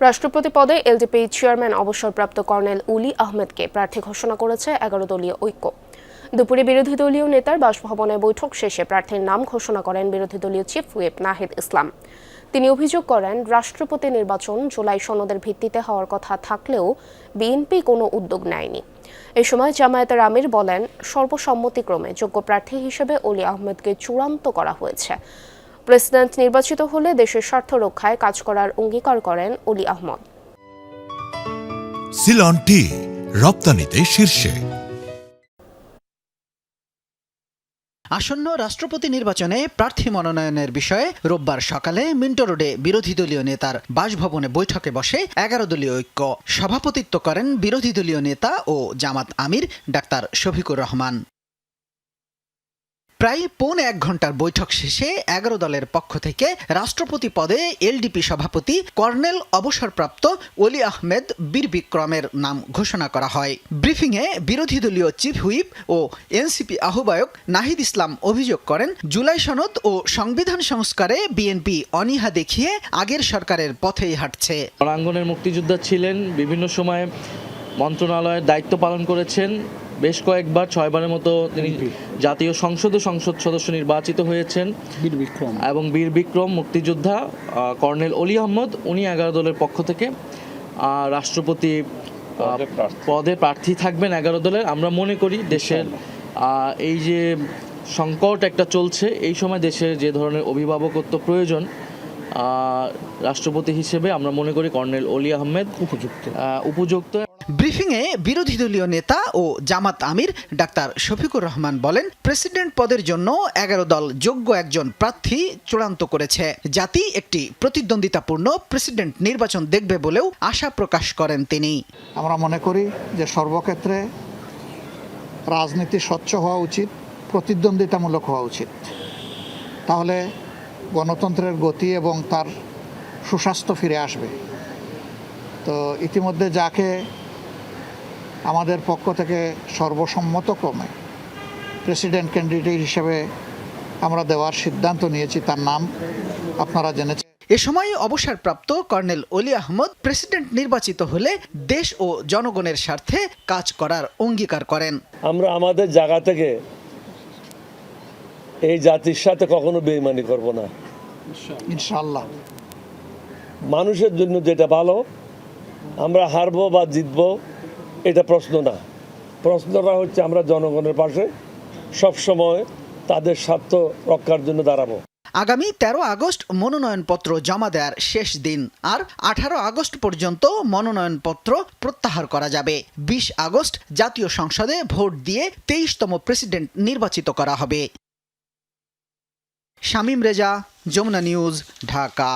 রাষ্ট্রপতি পদে LDP chairman অবসরপ্রাপ্ত কর্নেল উলি আহমেদকে প্রার্থী ঘোষণা করেছে ১১ দলীয় ঐক্য। দুপুরে বিরোধী দলীয় নেতার বাসভবনে বৈঠক শেষে প্রার্থীর নাম ঘোষণা করেন বিরোধী দলীয় চিফ হুইপ নাহিদ ইসলাম। তিনি অভিযোগ করেন, রাষ্ট্রপতি নির্বাচন জুলাই সনদের ভিত্তিতে হওয়ার কথা থাকলেও বিএনপি কোনো উদ্যোগ নেয়নি। এ সময় জামায়াতের আমির বলেন, সর্বসম্মতিক্রমে যোগ্য প্রার্থী হিসেবে উলি আহমেদকে চূড়ান্ত করা হয়েছে। প্রেসিডেন্ট নির্বাচিত হলে দেশের স্বার্থ রক্ষায় কাজ করার অঙ্গীকার করেন উলি আহমদ। সিলন টি রপ্তানিতে শীর্ষে। আসন্ন রাষ্ট্রপতি নির্বাচনে প্রার্থী মনোনয়নের বিষয়ে রোববার সকালে মিন্টো রোডে বিরোধী দলীয় নেতার বাসভবনে বৈঠকে বসে ১১ দলীয় ঐক্য। সভাপতিত্ব করেন বিরোধী দলীয় নেতা ও জামাত আমির ডাক্তার শফিকুর রহমান। প্রায় পৌনে ১ ঘন্টার বৈঠক শেষে ১১ দলের পক্ষ থেকে রাষ্ট্রপতি পদে এলডিপি সভাপতি কর্নেল অবসরপ্রাপ্ত ওলি আহমেদ বীর বিক্রমের নাম ঘোষণা করা হয়। ব্রিফিংয়ে বিরোধী দলীয় চিফ হুইপ ও এনসিপি আহ্বায়ক নাহিদ ইসলাম অভিযোগ করেন, জুলাই সনদ ও সংবিধান সংস্কারে বিএনপি অনীহা দেখিয়ে আগের সরকারের পথেই হাঁটছে। রণাঙ্গনের মুক্তিযোদ্ধা ছিলেন, বিভিন্ন সময়ে মন্ত্রণালয়ের দায়িত্ব পালন করেছেন, বেশ কয়েকবার ৬ বারের মতো তিনি জাতীয় সংসদ সদস্য নির্বাচিত হয়েছেন। এবং বীর বিক্রম মুক্তিযোদ্ধা কর্নেল অলি আহমদ, উনি ১১ দলের পক্ষ থেকে রাষ্ট্রপতি পদে প্রার্থী থাকবেন ১১ দলের। আমরা মনে করি দেশের এই যে সংকট একটা চলছে, এই সময় দেশের যে ধরনের অভিভাবকত্ব প্রয়োজন, রাষ্ট্রপতি হিসেবে আমরা মনে করি কর্নেল অলি আহমেদ উপযুক্ত। ব্রিফিংয়ে বিরোধী দলীয় নেতা ও জামাত আমির ডাক্তার শফিকুর রহমান বলেন, প্রেসিডেন্ট পদের জন্য ১১ দল যোগ্য একজন প্রার্থী চূড়ান্ত করেছে। জাতি একটি প্রতিদ্বন্দ্বিতাপূর্ণ প্রেসিডেন্ট নির্বাচন দেখবে বলেও আশা প্রকাশ করেন তিনি। আমরা মনে করি যে সর্বক্ষেত্রে রাজনীতি স্বচ্ছ হওয়া উচিত, প্রতিদ্বন্দ্বিতামূলক হওয়া উচিত। তাহলে গণতন্ত্রের গতি এবং তার সুস্বাস্থ্য ফিরে আসবে। তো ইতিমধ্যে যাকে আমাদের পক্ষ থেকে সর্বসম্মতক্রমে প্রেসিডেন্ট ক্যান্ডিডেট হিসেবে আমরা দেওয়ার সিদ্ধান্ত নিয়েছি, তার নাম আপনারা জেনেছেন। এ সময় অবসরপ্রাপ্ত কর্নেল অলি আহমদ প্রেসিডেন্ট নির্বাচিত হলে দেশ ও জনগণের স্বার্থে কাজ করার অঙ্গীকার করেন। আমরা আমাদের জায়গা থেকে এই জাতির সাথে কখনো বেইমানি করব না, ইনশাআল্লাহ। মানুষের জন্য যেটা ভালো, আমরা হারবো বা জিতবো এটা প্রশ্ন না। প্রশ্নটা হচ্ছে আমরা জনগণের পাশে সবসময় তাদের স্বার্থ রক্ষার জন্য দাঁড়াবো। আগামী ১৩ আগস্ট মনোনয়নপত্র জমা দেওয়ার শেষ দিন, আর ১৮ আগস্ট পর্যন্ত মনোনয়নপত্র প্রত্যাহার করা যাবে। ২০ আগস্ট জাতীয় সংসদে ভোট দিয়ে ২৩তম প্রেসিডেন্ট নির্বাচিত করা হবে। শামীম রেজা, যমুনা নিউজ, ঢাকা।